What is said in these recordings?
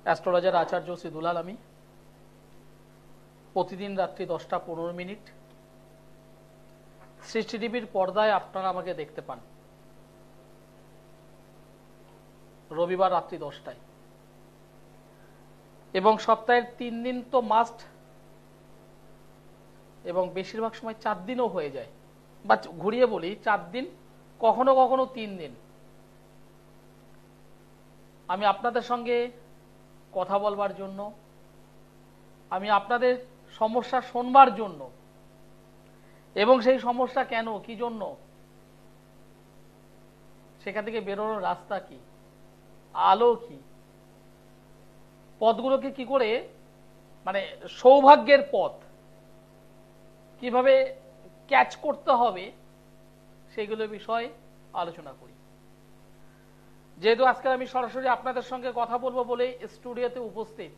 Astrologer আচার্য শ্রী দুলাল আমি। প্রতিদিন রাত্রি 10টা 15 মিনিট সৃষ্টি টিভির পর্দায় আপনারা আমাকে দেখতে পান। রবিবার রাত্রি 10টায় এবং সপ্তাহের 3 দিন তো মাস্ট, এবং বেশিরভাগ সময় 4 দিনও হয়ে যায়, বা ঘুরিয়ে বলি 4 দিন, কখনো কখনো 3 দিন আমি আপনাদের সঙ্গে কথা বলবার জন্য, আমি আপনাদের সমস্যা শোনবার জন্য, এবং সেই সমস্যা কেন, কি জন্য, সেখান থেকে বেরোনোর রাস্তা কি, আলো কি, পথগুলোকে কি করে, মানে সৌভাগ্যের পথ কিভাবে ক্যাচ করতে হবে, সেগুলো বিষয়ে আলোচনা করি। যেহেতু আজকে আমি সরাসরি আপনাদের সঙ্গে কথা বলবো বলে স্টুডিওতে উপস্থিত,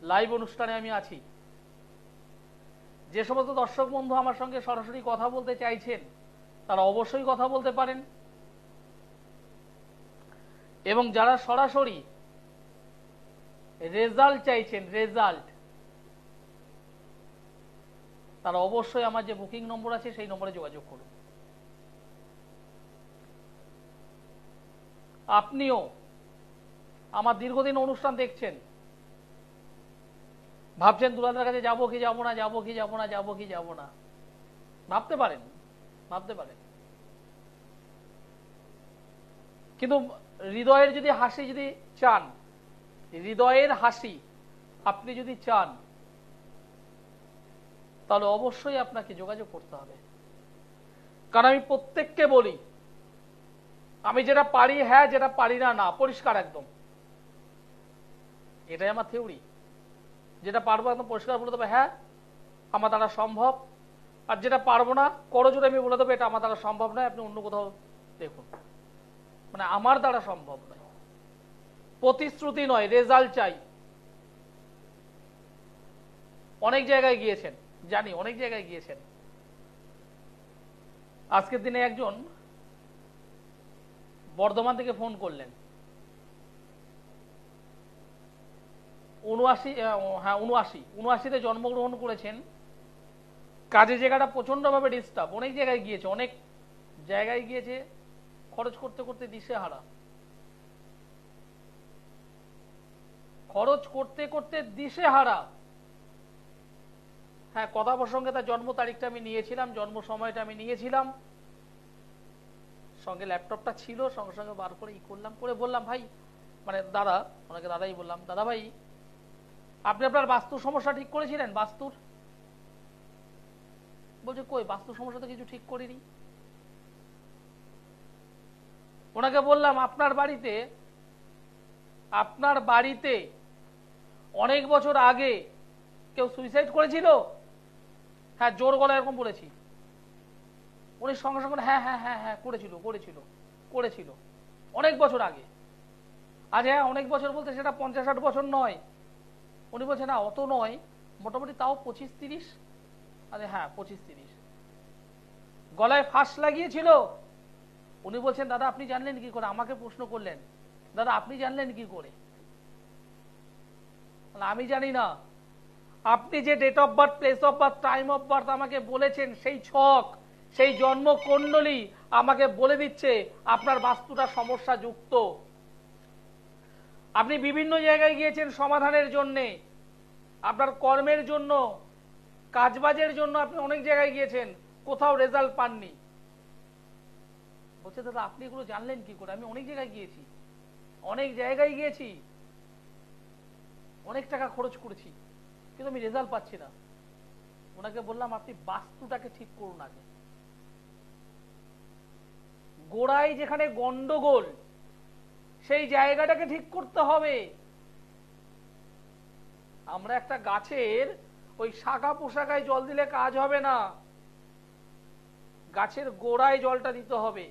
লাইভ অনুষ্ঠানে আমি আছি, যে সমস্ত দর্শক বন্ধু আমার সঙ্গে সরাসরি কথা বলতে চাইছেন তারা অবশ্যই কথা বলতে পারেন, এবং যারা সরাসরি রেজাল্ট চাইছেন, রেজাল্ট, তারা অবশ্যই আমার যে বুকিং নম্বর আছে সেই নম্বরে যোগাযোগ করুন। আপনিও আমার দীর্ঘদিন অনুষ্ঠান দেখছেন, ভাবছেন দুলালের কাছে যাবো কি যাবো না, যাবো কি যাবো না, যাবো কি যাবো না, ভাবতে পারেন, ভাবতে পারেন, কিন্তু হৃদয়ের যদি হাসি যদি চান, হৃদয়ের হাসি আপনি যদি চান, তাহলে অবশ্যই আপনাকে যোগাযোগ করতে হবে। কারণ আমি প্রত্যেককে বলি, আমি যেটা পারি হ্যাঁ, যেটা পারি না না, পরিষ্কার একদম, এটাই আমার থিওরি। যেটা পারবো একদম পরিষ্কার বলে দেবো হ্যাঁ আমার দ্বারা সম্ভব, আর যেটা পারবো না করজোড়ে আমি বলে দেবো এটা আমার দ্বারা সম্ভব নয়, আপনি অন্য কোথাও দেখুন। মানে আমার দ্বারা সম্ভব নয়, প্রতিশ্রুতি নয়, রেজাল্ট চাই। অনেক জায়গায় গিয়েছেন, জানি অনেক জায়গায় গিয়েছেন। আজকের দিনে একজন বর্ধমান থেকে ফোন করলেন, 79তে জন্মগ্রহণ করেছেন, কাজের জায়গাটা প্রচন্ডভাবে ডিস্টার্ব, অনেক জায়গায় গিয়েছে, অনেক জায়গায় গিয়েছে, খরচ করতে করতে দিশেহারা, খরচ করতে করতে দিশেহারা। হ্যাঁ, কথা প্রসঙ্গে তার জন্ম তারিখটা আমি নিয়েছিলাম, জন্ম সময়টা আমি নিয়েছিলাম, সঙ্গে ল্যাপটপটা ছিল, সঙ্গে সঙ্গে বার করে করলাম, করে বললাম ভাই, মানে দাদা, ওনাকে দাদাই বললাম, দাদা ভাই আপনি আপনার বাস্তুর সমস্যা ঠিক করেছিলেন? বাস্তুর? বলছে কই, বাস্তু সমস্যা তো কিছু ঠিক করিনি। ওনাকে বললাম আপনার বাড়িতে অনেক বছর আগে কেউ সুইসাইড করেছিল? হ্যাঁ, জোর গলায় এরকম বলেছি। উনি সঙ্গে সঙ্গে হ্যাঁ হ্যাঁ হ্যাঁ হ্যাঁ করেছিল করেছিল করেছিল অনেক বছর আগে। আজ হ্যাঁ অনেক বছর বলতে সেটা 50-60 বছর নয়। উনি বলছে না অত নয়, মোটামুটি তাও 25-30। আরে হ্যাঁ 25-30। গলায় ফাঁস লাগিয়েছিল। উনি বলছেন দাদা আপনি জানলেন কি করে? আমাকে প্রশ্ন করলেন, দাদা আপনি জানলেন কি করে? আমি জানি না, আপনি যে date of birth, place of birth, time of birth আমাকে বলেছেন, সেই ছক, সেই জন্ম কুণ্ডলী আমাকে বলে দিচ্ছে আপনার বাস্তুটা সমস্যা যুক্ত। আপনি বিভিন্ন জায়গায় গিয়েছেন সমাধানের জন্য, আপনার কর্মের জন্য, কাজবাজের জন্য আপনি অনেক জায়গায় গিয়েছেন, কোথাও রেজাল্ট পাননি। বলছে দাদা আপনি এগুলো জানলেন কি করে? আমি অনেক জায়গায় গিয়েছি, অনেক জায়গায় গিয়েছি, অনেক টাকা খরচ করেছি, কিন্তু আমি রেজাল্ট পাচ্ছি না। ওনাকে বললাম আপনি বাস্তুটাকে ঠিক করুন আগে। গোড়ায় যেখানে গন্ডগোল, সেই জায়গাটাকে ঠিক করতে হবে। আমরা একটা গাছের ওই শাখা পোশাকায় জল দিলে কাজ হবে না, গাছের গোড়ায় জলটা দিতে হবে।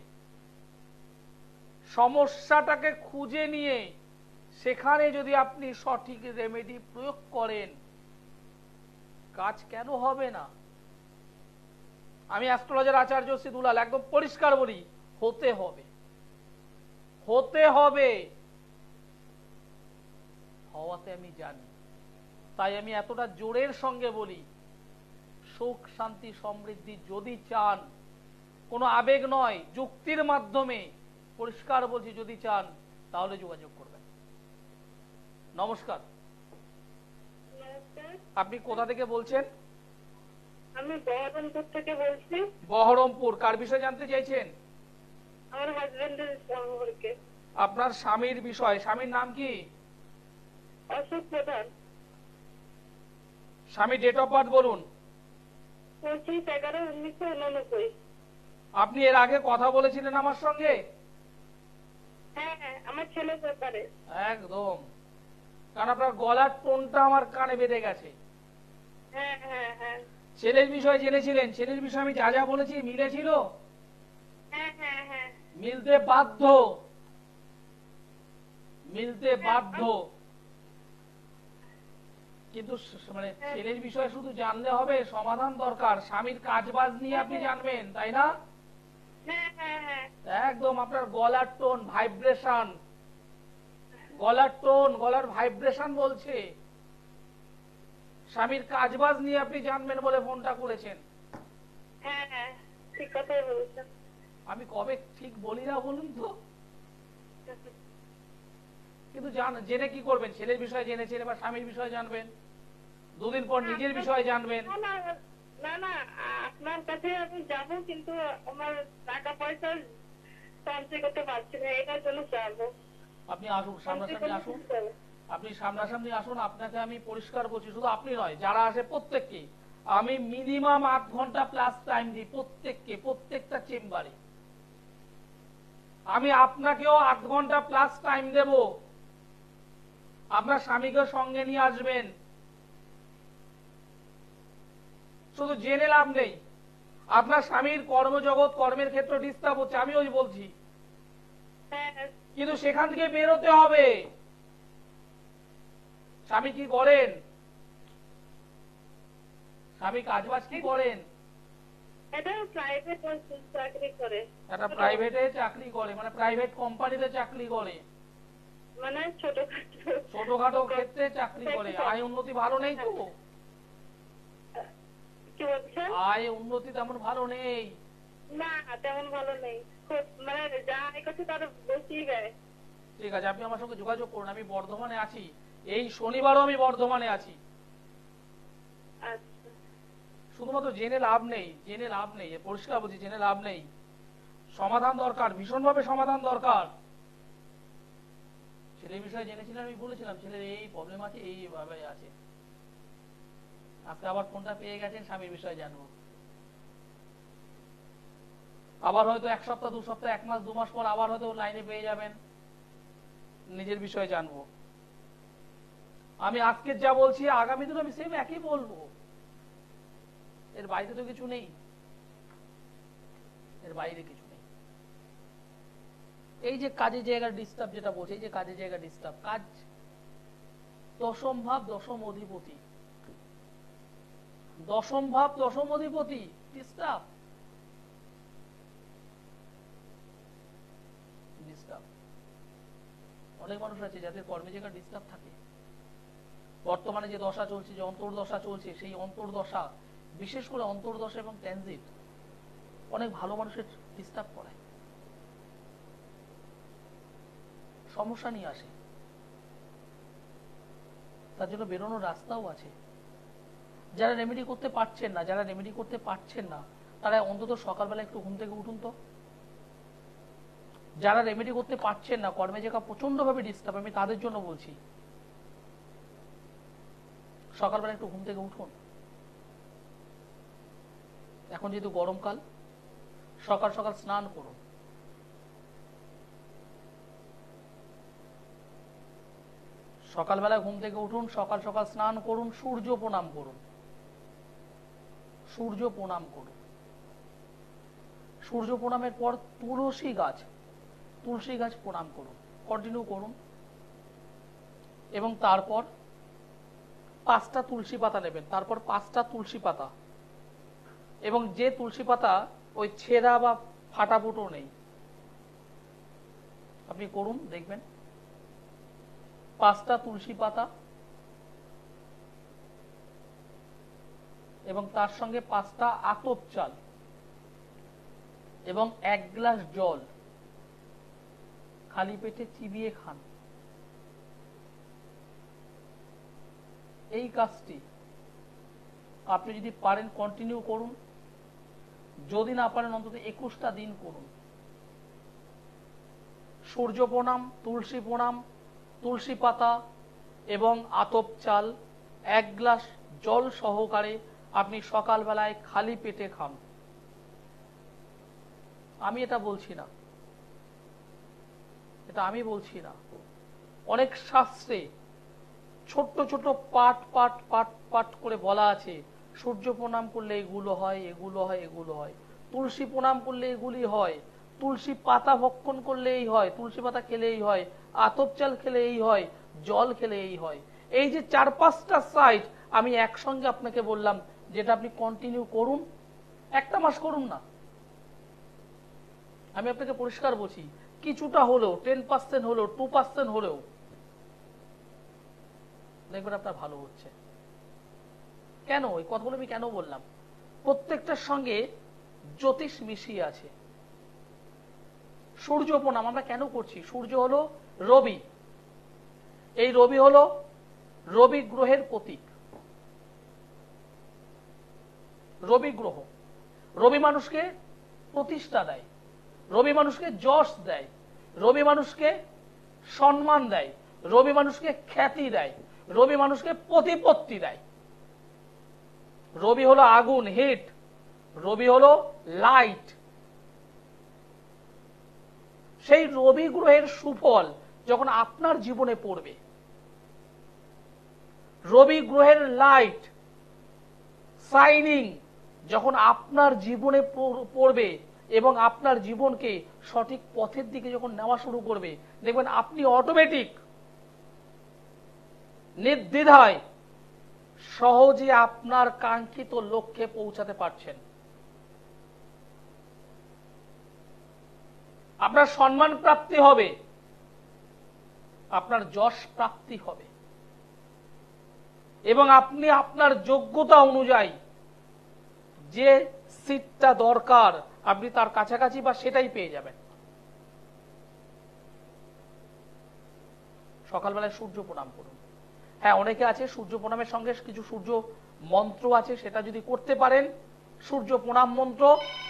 সমস্যাটাকে খুঁজে নিয়ে সেখানে যদি আপনি সঠিক রেমেডি প্রয়োগ করেন, কাজ কেন হবে না? আমি অ্যাস্ট্রোলজার আচার্য শ্রী দুলাল একদম পরিষ্কার বলি, হতে হবে, হতে হবে। পাওয়াতে আমি জানি, তাই আমি এতটা জোরের সঙ্গে বলি, সুখ শান্তি সমৃদ্ধি যদি চান, কোনো আবেগ নয়, যুক্তির মাধ্যমে পরিষ্কার বলছি, যদি চান তাহলে যোগাযোগ করবেন। নমস্কার। আপনি কোথা থেকে বলছেন? আমি বহরমপুর থেকে বলছি। বহরমপুর, কার বিষয়ে জানতে চাইছেন? আমার হাজবেন্ডের সম্পর্কে। আপনার স্বামীর বিষয়। স্বামীর নাম কি? অশোক প্রধান। স্বামী ডেট অফ বার্থ বলুন। 25/11/1989। আপনি এর আগে কথা বলেছিলেন আমার সঙ্গে? হ্যাঁ হ্যাঁ, আমার ছেলের ব্যাপারে। একদম, কারণ আপনার গলার টোনটা আমার কানে বেঁধে গেছে। হ্যাঁ হ্যাঁ হ্যাঁ ছেলের বিষয়ে জেনেছিলেন? ছেলের বিষয়ে আমি যা যা বলেছি মিলেছিল? হ্যাঁ হ্যাঁ হ্যাঁ, মিলতে বাধ্য, মিলতে বাধ্য। কিন্তু মানে ছেলের বিষয়ে শুধু জানলে হবে? সমাধান দরকার। স্বামীর কাজবাজ নিয়ে আপনি জানবেন, তাই না? হ্যাঁ হ্যাঁ হ্যাঁ, একদম। আপনার গলার টোন, ভাইব্রেশন, গলার টোন, গলার ভাইব্রেশন বলছে স্বামীর কাজবাজ নিয়ে আপনি জানবেন বলে ফোনটা করেছেন। হ্যাঁ হ্যাঁ, ঠিক কথাই বলেছেন। আমি কবে ঠিক বলি না বলুন তো? কিন্তু জেনে কি করবেন? ছেলের বিষয়ে জেনেছেন, এবার স্বামীর বিষয়ে জানবেন, দুদিন পর নিজের বিষয়ে জানবেন। না না না, আপনার কাছে আমি যাবো, কিন্তু আমার টাকা পয়সা সঞ্চয় করতে পারছি না, এটার জন্য যাবো। আপনি আসুন, সামনাসামনি আসুন। আপনি সামনাসামনি আসুন, আপনাকে আমি পরিষ্কার বলছি, শুধু আপনি নয়, যারা আসে প্রত্যেককে আমি মিনিমাম 8 ঘন্টা প্লাস টাইম দিই, প্রত্যেককে, প্রত্যেকটা চেম্বারে। আমি আপনাকেও 8 ঘন্টা প্লাস টাইম দেব। আপনার স্বামীকে সঙ্গে নিয়ে আসবেন। শুধু জেনে লাভ নেই, আপনার স্বামীর কর্মজগৎ, কর্মের ক্ষেত্রে ডিস্টার্ব হচ্ছে, আমি ওই বলছি, কিন্তু সেখান থেকে বেরোতে হবে। স্বামী কি করেন? স্বামী কাজবাজ কি করেন? এটা প্রাইভেট চাকরি করে। একটা প্রাইভেটে চাকরি করে, মানে প্রাইভেট কোম্পানিতে চাকরি করে, মানে ছোটখাটো ক্ষেত্রে চাকরি করে। আয় উন্নতি ভালো নেই তো? কি বলছেন? আয় উন্নতি তেমন ভালো নেই? না, তেমন ভালো নেই, মানে যা আয় করছে তার বেশি গায়ে। ঠিক আছে, আপনি আমার সঙ্গে যোগাযোগ করুন। আমি বর্ধমানে আছি, এই শনিবারও আমি বর্ধমানে আছি। আচ্ছা, শুধুমাত্র জেনে লাভ নেই, জেনে লাভ নেই, পরিষ্কার বলছি, জেনে লাভ নেই। সমাধান দরকার, ভীষণভাবে সমাধান দরকার। ছেলের বিষয়ে জেনেছিলেন, আমি বলেছিলাম ছেলের এই প্রবলেম আছে, এইভাবে আছে। আজকে আবার ফোনটা পেয়ে গেছেন, স্বামীর বিষয়ে জানবো। আবার হয়তো 1 সপ্তাহ 2 সপ্তাহ 1 মাস 2 মাস পর আবার হয়তো লাইনে পেয়ে যাবেন, নিজের বিষয়ে জানবো। আমি আজকে যা বলছি আগামী দিন আমি সেম একই বলবো। এর বাইরে তো কিছু নেই, এর বাইরে কিছু নেই। এই যে কাজের জায়গা ডিস্টার্ব, যেটা বলছে, এই যে কাজের জায়গা ডিস্টার্ব, কাজ দশম ভাব দশম অধিপতি, দশম ভাব দশম অধিপতি ডিস্টার্ব, ডিস্টার্ব। অনেক মানুষ আছে যাদের কর্মে জায়গা ডিস্টার্ব থাকে। বর্তমানে যে দশা চলছে, যে অন্তর্দশা চলছে, সেই অন্তর্দশা, বিশেষ করে অন্তর্দশা এবং ট্রানজিট অনেক ভালো মানুষের ডিস্টার্ব করে, সমস্যা নিয়ে আসে। তার জন্য বেরোনোর রাস্তাও আছে। যারা রেমেডি করতে পারছেন না, যারা রেমেডি করতে পারছেন না, তারা অন্তত সকালবেলা একটু ঘুম থেকে উঠুন তো। যারা রেমেডি করতে পারছেন না, কর্মে জায়গা প্রচন্ড ভাবে ডিস্টার্ব, আমি তাদের জন্য বলছি, সকালবেলা একটু ঘুম থেকে উঠুন। এখন যেহেতু গরমকাল, সকাল সকাল স্নান করুন। সকালবেলা ঘুম থেকে উঠুন, সকাল সকাল স্নান করুন, সূর্য প্রণাম করুন, সূর্য প্রণাম করুন। সূর্য প্রণামের পর তুলসী গাছ, তুলসী গাছ প্রণাম করুন, কন্টিনিউ করুন। এবং তারপর 5টা তুলসী পাতা নেবেন, তারপর 5টা তুলসী পাতা, এবং যে তুলসী পাতা ওই ছেঁড়া বা ফাটা ফুটো নেই, আপনি করুন, দেখবেন 5টা তুলসী পাতা এবং তার সঙ্গে 5টা আতপ চাল এবং 1 গ্লাস জল খালি পেটে চিবিয়ে খান। এই কাজটি আপনি যদি পারেন কন্টিনিউ করুন, যদি না পারেন অন্তত 21টা দিন করুন। সূর্য প্রণাম, তুলসী প্রণাম, তুলসী পাতা এবং আতপ চাল 1 গ্লাস জল সহকারে আপনি সকালবেলায় খালি পেটে খান। আমি এটা বলছি না, এটা আমি বলছি না, অনেক শাস্ত্রে ছোট্ট ছোট পাঠ পাঠ পাঠ পাঠ করে বলা আছে সূর্য প্রণাম করলে এগুলো হয়, এগুলো হয়, এগুলো হয়। তুলসী প্রণাম করলে এগুলি হয়, তুলসী পাতা ভক্ষণ করলে এই হয়, তুলসী পাতা খেলে এই হয়, আতপ চাল খেলে এই হয়, জল খেলে এই হয়। এই যে 4-5টা সাইড আমি একসঙ্গে আপনাকে বললাম, যেটা আপনি কন্টিনিউ করুন, 1টা মাস করুন না। আমি আপনাকে পরিষ্কার বলছি, কিছুটা হলেও 10% হলেও 2% হলেও দেখবেন আপনার ভালো হচ্ছে। কেন এই কথাগুলো আমি কেন বললাম? প্রত্যেকটার সঙ্গে জ্যোতিষ মিশিয়ে আছে। সূর্য প্রণাম আমরা কেন করছি? সূর্য হলো রবি, এই রবি হলো রবি গ্রহের প্রতীক। রবি গ্রহ, রবি মানুষকে প্রতিষ্ঠা দেয়, রবি মানুষকে যশ দেয়, রবি মানুষকে সম্মান দেয়, রবি মানুষকে খ্যাতি দেয়, রবি মানুষকে প্রতিপত্তি দেয়। রবি হলো আগুন, হিট, রবি হলো লাইট। সেই রবি গ্রহের সুফল যখন আপনার জীবনে পড়বে, রবি গ্রহের লাইট শাইনিং যখন আপনার জীবনে পড়বে এবং আপনার জীবনকে সঠিক পথের দিকে যখন নেওয়া শুরু করবে, দেখবেন আপনি অটোমেটিক নির্দ্বিধায় সহজে আপনার কাঙ্ক্ষিত লক্ষ্যে পৌঁছাতে পারছেন। আপনার সম্মান প্রাপ্তি হবে, আপনার যশ প্রাপ্তি হবে এবং আপনি আপনার যোগ্যতা অনুযায়ী যে সিটটা দরকার আপনি তার কাছাকাছি বা সেটাই পেয়ে যাবেন। সকালবেলায় সূর্য প্রণাম করুন। হ্যাঁ, অনেকে আছে সূর্য প্রণামের সঙ্গে কিছু সূর্য মন্ত্র আছে, সেটা যদি করতে পারেন সূর্য প্রণাম মন্ত্র,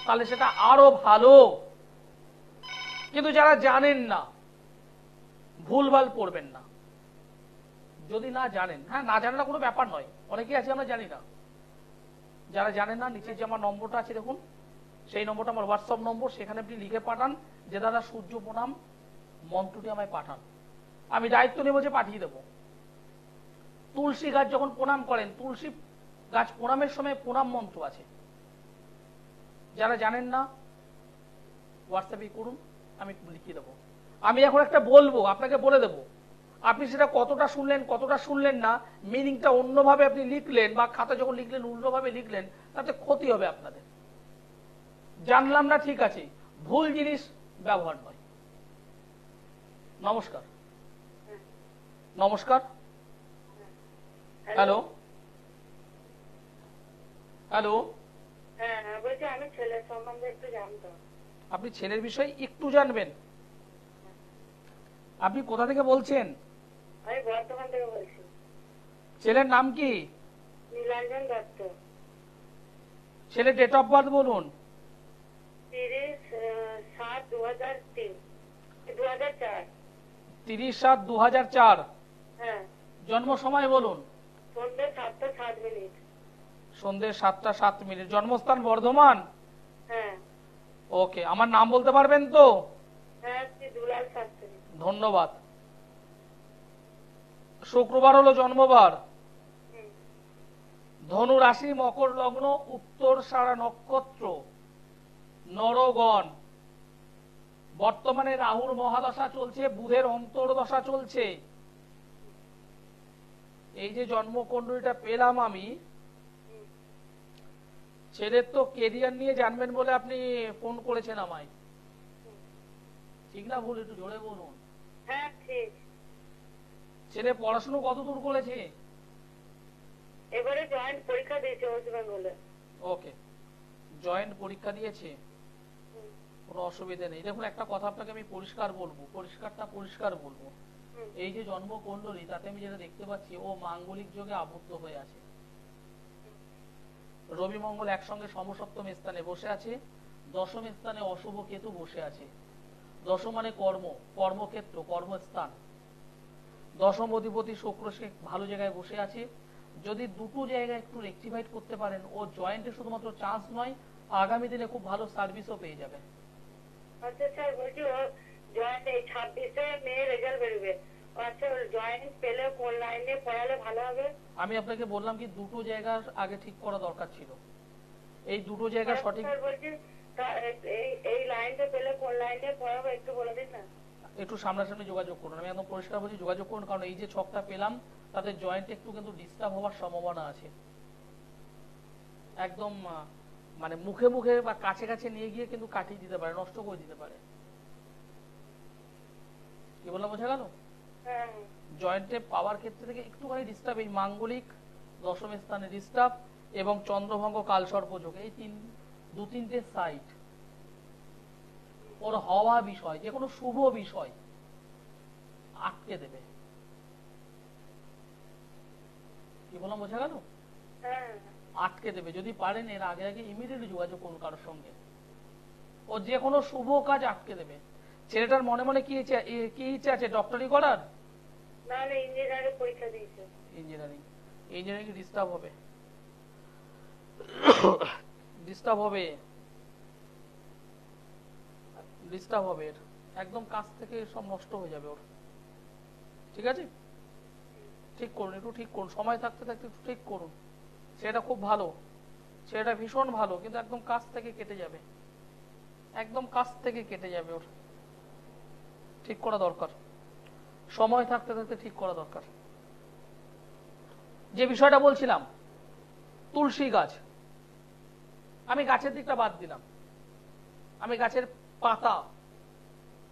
তাহলে সেটা আরো ভালো। কিন্তু যারা জানেন না, ভুলভাল পড়বেন না। যদি না জানেন, হ্যাঁ না জানেন না কোনো ব্যাপার নয়, অনেকেই আছে আমরা জানি না। যারা জানেন না, নিচে যে আমার নম্বরটা আছে দেখুন, সেই নম্বরটা আমার হোয়াটসঅ্যাপ নম্বর, সেখানে আপনি লিখে পাঠান যে দাদা সূর্য প্রণাম মন্ত্রটি আমায় পাঠান, আমি দায়িত্ব নেব যে পাঠিয়ে দেব। তুলসী গাছ যখন প্রণাম করেন, তুলসী গাছ প্রণামের সময় প্রণাম মন্ত্র আছে। যারা জানেন না হোয়াটসঅ্যাপে করুন, আমি লিখিয়ে দেবো। আমি এখন একটা বলবো, আপনাকে বলে দেব, আপনি সেটা কতটা শুনলেন কতটা শুনলেন না, মিনিংটা অন্যভাবে আপনি লিখলেন বা খাতা যখন লিখলেন উল্টোভাবে লিখলেন, তাতে ক্ষতি হবে আপনাদের। জানলাম না ঠিক আছে, ভুল জিনিস ব্যবহার নয়। নমস্কার। নমস্কার। Hello hello. হ্যাঁ বলছি, আমি ছেলের সম্বন্ধে একটু জানতাম। আপনি ছেলের বিষয়ে একটু জানবেন? আপনি কোথা থেকে বলছেন? আমি বর্ধমান থেকে বলছি। ছেলের নাম কি? নীলাঞ্জন দত্ত। ছেলের ডেট অফ বার্থ বলুন। 30/7/2003 2004। 30/7/2004। হ্যাঁ। জন্ম সময় বলুন। সন্ধ্যে 7:07। সন্ধ্যে 7:07। জন্মস্থান বর্ধমান। হ্যাঁ। ওকে, আমার নাম বলতে পারবেন তো? হ্যাঁ, দুলাল শাস্ত্রী। ধন্যবাদ। শুক্রবার হলো জন্মবার। ধনু রাশি, মকর লগ্ন, উত্তরসারা নক্ষত্র, নরগণ। বর্তমানে রাহুর মহাদশা চলছে, বুধের অন্তর্দশা চলছে। এই যে জন্মকুণ্ডলীটা পেলাম আমি, ছেলের তো কেরিয়ার নিয়ে জানবেন বলে আপনি ফোন করেছেন আমায়, ঠিক না ভুল? একটু জোরে বলুন। হ্যাঁ ঠিক। ছেলে পড়াশোনা কত দূর করেছে? এবারে জয়েন্ট পরীক্ষা দিয়েছে ওয়েস্ট বেঙ্গলে। ওকে, জয়েন্ট পরীক্ষা দিয়েছে, কোনো অসুবিধা নেই। দেখুন একটা কথা আপনাকে আমি পরিষ্কার বলবো, এই যে জন্ম কুণ্ডলী তাতে আমি যেটা দেখতে পাচ্ছি ও মাঙ্গলিক যোগে আবদ্ধ হয়ে আছে। রবি মঙ্গল একসঙ্গে সমসপ্তম স্থানে বসে আছে, দশম স্থানে অশুভ কেতু বসে আছে। দশম মানে কর্মক্ষেত্র, কর্মস্থান। দশম অধিপতি শুক্র সে ভালো জায়গায় বসে আছে। যদি দুটো জায়গায় একটু রেকটিফাইড করতে পারেন, ও জয়েন্টে শুধুমাত্র চান্স নয়, আগামী দিনে খুব ভালো সার্ভিসও পেয়ে যাবে। আচ্ছা স্যার, বলছি ও জয়েন্ট এই 26-এ মে রেজাল্ট বেরোবে। আচ্ছা, জয়েন্ট পেলে কোন লাইনে পড়ালে ভালো হবে? আমি আপনাকে বললাম কি দুটো জায়গা আগে ঠিক করা দরকার ছিল, এই দুটো জায়গা সঠিক। বলছি এই লাইনটা পেলে কোন লাইনে পড়াবো একটু বলে দিন না। একটু সামনাসামনি যোগাযোগ করুন, আমি একদম পরিষ্কার বলছি যোগাযোগ করুন, কারণ এই যে ছকটা পেলাম তাতে জয়েন্টে একটু কিন্তু ডিস্টার্ব হওয়ার সম্ভাবনা আছে। একদম মানে মুখে মুখে বা কাছে কাছে নিয়ে গিয়ে কিন্তু কাটিয়ে দিতে পারে, নষ্ট করে দিতে পারে। কি বললাম বোঝা গেল? জয়েন্টে পাওয়ার ক্ষেত্রে থেকে একটুখানি ডিস্টার্ব, এই মাঙ্গলিক দশম স্থানে ডিস্টার্ব এবং চন্দ্রভঙ্গ কালসর্পযোগ, এই দু তিনটে সাইট ওর হওয়া বিষয়, যে কোনো শুভ বিষয় আটকে দেবে। কি বললাম বোঝা গেল? আটকে দেবে। যদি পারেন এর আগে আগে ইমিডিয়েটলি যোগাযোগ করুন কারোর সঙ্গে, ও যে কোনো শুভ কাজ আটকে দেবে। ছেলেটার মনে মনে কি ইচ্ছা আছে? ডক্টরি করার? না, ইঞ্জিনিয়ারিং পরীক্ষা দিয়েছে। ইঞ্জিনিয়ারিং ডিস্টার্ব হবে, একদম কাছ থেকে সব নষ্ট হয়ে যাবে ওর। ঠিক আছে, ঠিক করুন, একটু ঠিক করুন, সময় থাকতে থাকতে একটু ঠিক করুন। সেটা খুব ভালো, সেটা ভীষণ ভালো, কিন্তু একদম কাছ থেকে কেটে যাবে, একদম কাছ থেকে কেটে যাবে ওর। ঠিক করা দরকার, সময় থাকতে থাকতে ঠিক করা দরকার। যে বিষয়টা বলছিলাম, তুলসী গাছ, আমি গাছের দিকটা বাদ দিলাম, আমি গাছের পাতা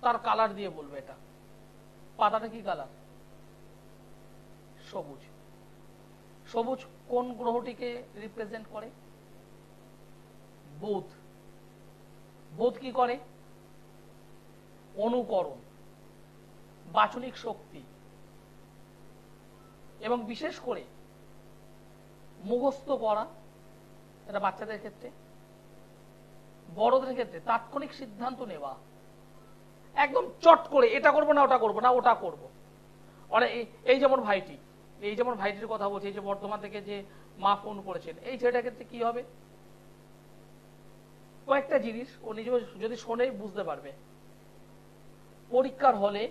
তার কালার দিয়ে বলবো। এটা পাতাটা কি কালার? সবুজ। সবুজ কোন গ্রহটিকে রিপ্রেজেন্ট করে? বুধ। বুধ কি করে? অনুকরণ, বাচনিক শক্তি, এবং বিশেষ করে মুখস্থ করা। এটা বাচ্চাদের ক্ষেত্রে, বড়দের ক্ষেত্রে তাৎক্ষণিক সিদ্ধান্ত নেওয়া, একদম চট করে এটা করবো না ওটা করবো না, ওটা করবো। এই যেমন ভাইটির কথা বলছি, এই যে বর্ধমান থেকে যে মা ফোন করেছেন, এই ছেলেটার ক্ষেত্রে কি হবে? কয়েকটা জিনিস ও নিজে যদি শোনে বুঝতে পারবে। পরীক্ষার হলে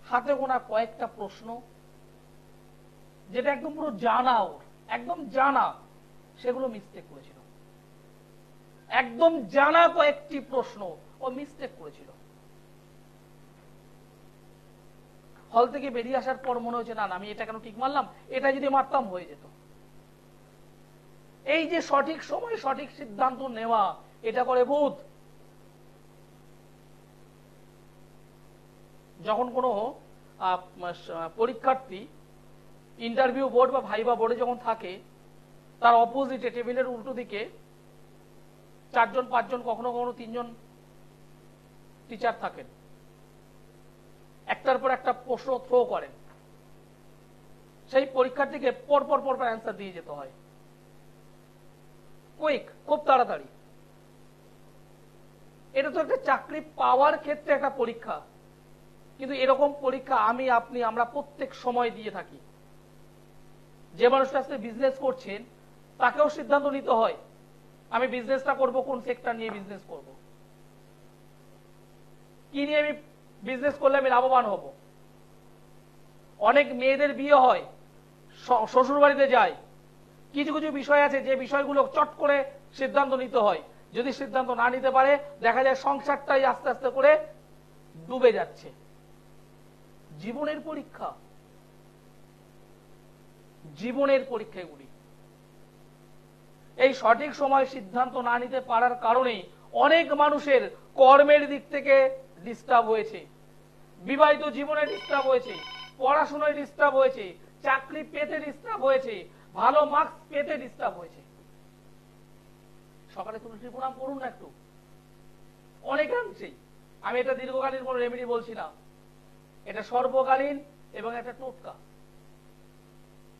হাতে গোনা কয়েকটা প্রশ্ন, যেটা একদম পুরো জানা, ওর একদম জানা, সেগুলো মিস্টেক করেছিল। একদম জানা কয়েকটি প্রশ্ন ও মিস্টেক করেছিল। হল থেকে বেরিয়ে আসার পর মনে হচ্ছে না আমি এটা কেন ঠিক মারলাম, এটা যদি মারতাম হয়ে যেত। এই যে সঠিক সময় সঠিক সিদ্ধান্ত নেওয়া, এটা করে বুধ। যখন কোনো পরীক্ষার্থী ইন্টারভিউ বোর্ড বা ভাইবা বোর্ডে যখন থাকে, তার অপোজিটে টেবিলের উল্টো দিকে 4 জন 5 জন কখনো কখনো 3 জন টিচার থাকেন, একটার পর একটা প্রশ্ন থ্রো করেন। সেই পরীক্ষার্থীকে পরপর অ্যান্সার দিয়ে যেতে হয়, কুইক, খুব তাড়াতাড়ি। এটা তো একটা চাকরি পাওয়ার ক্ষেত্রে একটা পরীক্ষা, কিন্তু এরকম পরীক্ষা আমি আপনি আমরা প্রত্যেক সময় দিয়ে থাকি। যে মানুষটা আজকে বিজনেস করছেন, তাকেও সিদ্ধান্ত নিতে হয় আমি বিজনেসটা করব, কোন সেক্টর নিয়ে বিজনেস করব, কি নিয়ে আমি বিজনেস করলে আমি লাভবান হব। অনেক মেয়েদের বিয়ে হয়, শ্বশুর বাড়িতে যায়, কিছু কিছু বিষয় আছে যে বিষয়গুলো চট করে সিদ্ধান্ত নিতে হয়। যদি সিদ্ধান্ত না নিতে পারে, দেখা যায় সংসারটাই আস্তে আস্তে করে ডুবে যাচ্ছে। জীবনের পরীক্ষা, জীবনের পরীক্ষা এগুলি। এই সঠিক সময় সিদ্ধান্ত না নিতে পারার কারণে অনেক মানুষের কর্মের দিক থেকে ডিস্টার্ব হয়েছে, বিবাহিত জীবনে ডিস্টার্ব হয়েছে, পড়াশোনায় ডিস্টার্ব হয়েছে, চাকরি পেতে ডিস্টার্ব হয়েছে, ভালো মার্কস পেতে ডিস্টার্ব হয়েছে। সকালে তুলসী প্রণাম করুন না একটু, অনেকাংশেই। আমি এটা দীর্ঘকালীন কোনো রেমেডি বলছি না, এটা সর্বকালীন এবং একটা টোটকা।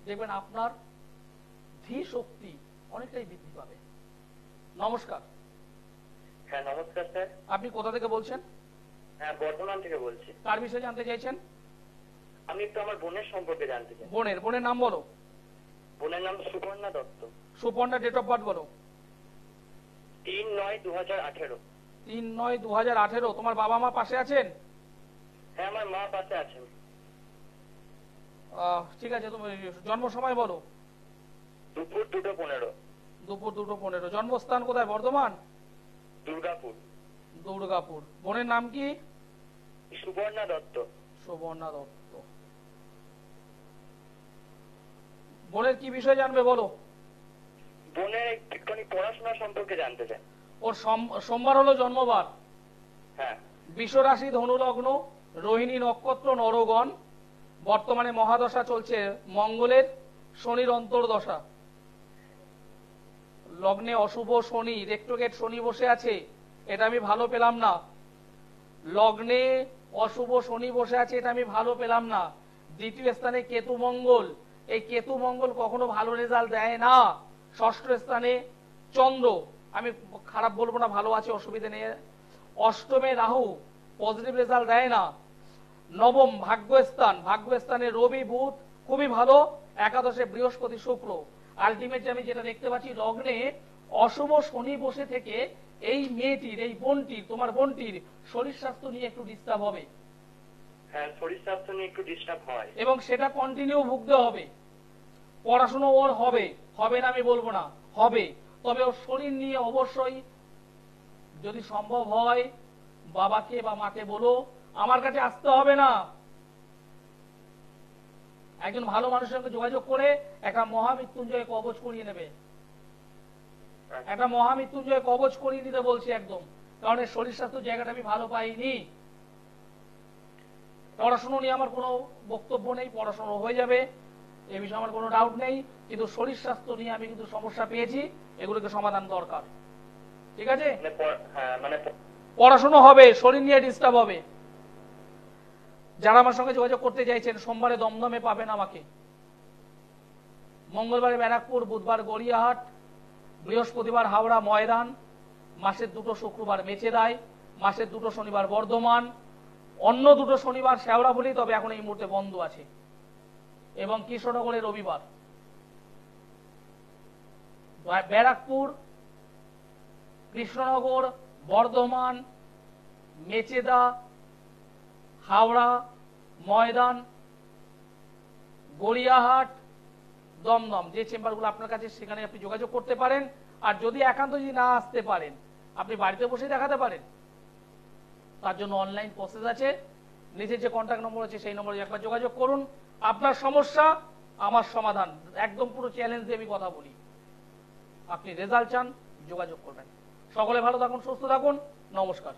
দেখবেন আপনার ধী শক্তি অনেকটাই বৃদ্ধি পাবে। নমস্কার। হ্যাঁ নমস্কার স্যার। আপনি কোথা থেকে বলছেন? হ্যাঁ বর্ধমান থেকে বলছি। কার বিষয়ে জানতে চাইছেন? আমি একটু আমার বোনের সম্পর্কে জানতে চাই। বোনের নাম বলো। বোনের নাম Suparna Dutta. Suparna, date of birth বলো। 3/9/2018। 3/9/2018। তোমার বাবা মা পাশে আছেন? হ্যাঁ আমার মা পাশে আছেন। ঠিক আছে, তুমি জন্ম সময় বলো। দুপুর 2:15। দুপুর 2:15। জন্মস্থান কোথায়? বর্ধমান? দুর্গাপুর। দুর্গাপুর। বোনের নাম কি? সুপর্ণা দত্ত। সুপর্ণা দত্ত। বোনের কি বিষয় জানবে বলো। বোনের একটুখানি পড়াশোনা সম্পর্কে জানতে চাই। ওর সোমবার হলো জন্মবার। হ্যাঁ। বিশ্বরাশি ধনু লগ্ন, রোহিণী নক্ষত্র, নরগণ। বর্তমানে মহাদশা চলছে মঙ্গলের, শনির অন্তর্দশা। লগ্নে অশুভ শনি, রেট্রোগেট শনি বসে আছে, এটা আমি ভালো পেলাম না। লগ্নে অশুভ শনি বসে আছে, এটা আমি ভালো পেলাম না। দ্বিতীয় স্থানে কেতু মঙ্গল, এই কেতু মঙ্গল কখনো ভালো রেজাল্ট দেয় না। ষষ্ঠ স্থানে চন্দ্র, আমি খারাপ বলবো না, ভালো আছে, অসুবিধা নেই। অষ্টমে রাহু, পজিটিভ রেজাল্ট দেয় না। নবম ভাগ্যস্থানে রবি বুধ খুবই ভালো। একাদশে বৃহস্পতি শুক্র। আলটিমেটলি আমি যেটা দেখতে পাচ্ছি, লগ্নে অশুভ শনি বসে থেকে এই মেয়েটির, এই বোনটির, তোমার বোনটির শরীর স্বাস্থ্য নিয়ে একটু ডিস্টার্ব হবে। হ্যাঁ শরীর স্বাস্থ্য নিয়ে একটু ডিস্টার্ব হয় এবং সেটা কন্টিনিউ ভুগতে হবে। পড়াশোনা ওর হবে, হবে না আমি বলবো না, হবে। তবে ওর শরীর নিয়ে অবশ্যই যদি সম্ভব হয় বাবাকে বা মাকে বলো আমার কাছে আসতে হবে না, একজন ভালো মানুষের সঙ্গে যোগাযোগ করে একটা মহামৃত্যুঞ্জয় কবচ করিয়ে নেবে। একটা মহামৃত্যুঞ্জয় কবচ করিয়ে নিতে বলছি একদম, কারণ এর শরীর স্বাস্থ্য জায়গাটা আমি ভালো পাইনি। পড়াশোনা নিয়ে আমার কোনো বক্তব্য নেই, পড়াশোনা হয়ে যাবে, এ বিষয়ে আমার কোনো ডাউট নেই, কিন্তু শরীর স্বাস্থ্য নিয়ে আমি কিন্তু সমস্যা পেয়েছি, এগুলোকে সমাধান দরকার। ঠিক আছে? পড়াশোনা হবে, শরীর নিয়ে ডিস্টার্ব হবে। যারা আমার সঙ্গে যোগাযোগ করতে চাইছেন, সোমবারে দমদমে পাবেন আমাকে, মঙ্গলবারে ব্যারাকপুর, বুধবার গড়িয়াহাট, বৃহস্পতিবার হাওড়া ময়দান, মাসের 2 শুক্রবার মেচেদায়, মাসের 2 শনিবার বর্ধমান, অন্য 2 শনিবার শেওড়াফুলি, তবে এখন এই মুহূর্তে বন্ধ আছে, এবং কৃষ্ণনগরে রবিবার। ব্যারাকপুর, কৃষ্ণনগর, বর্ধমান, মেচেদা, হাওড়া ময়দান, গড়িয়াহাট, দমদম, যে চেম্বারগুলো আপনার কাছে সেখানে আপনি যোগাযোগ করতে পারেন। আর যদি একান্ত যদি না আসতে পারেন, আপনি বাড়িতে বসে দেখাতে পারেন, তার জন্য অনলাইন প্রসেস আছে। নিচে যে কন্ট্যাক্ট নম্বর আছে সেই নম্বরে একবার যোগাযোগ করুন। আপনার সমস্যা আমার সমাধান, একদম পুরো চ্যালেঞ্জ দিয়ে আমি কথা বলি। আপনি রেজাল্ট চান, যোগাযোগ করবেন। সকলে ভালো থাকুন, সুস্থ থাকুন, নমস্কার।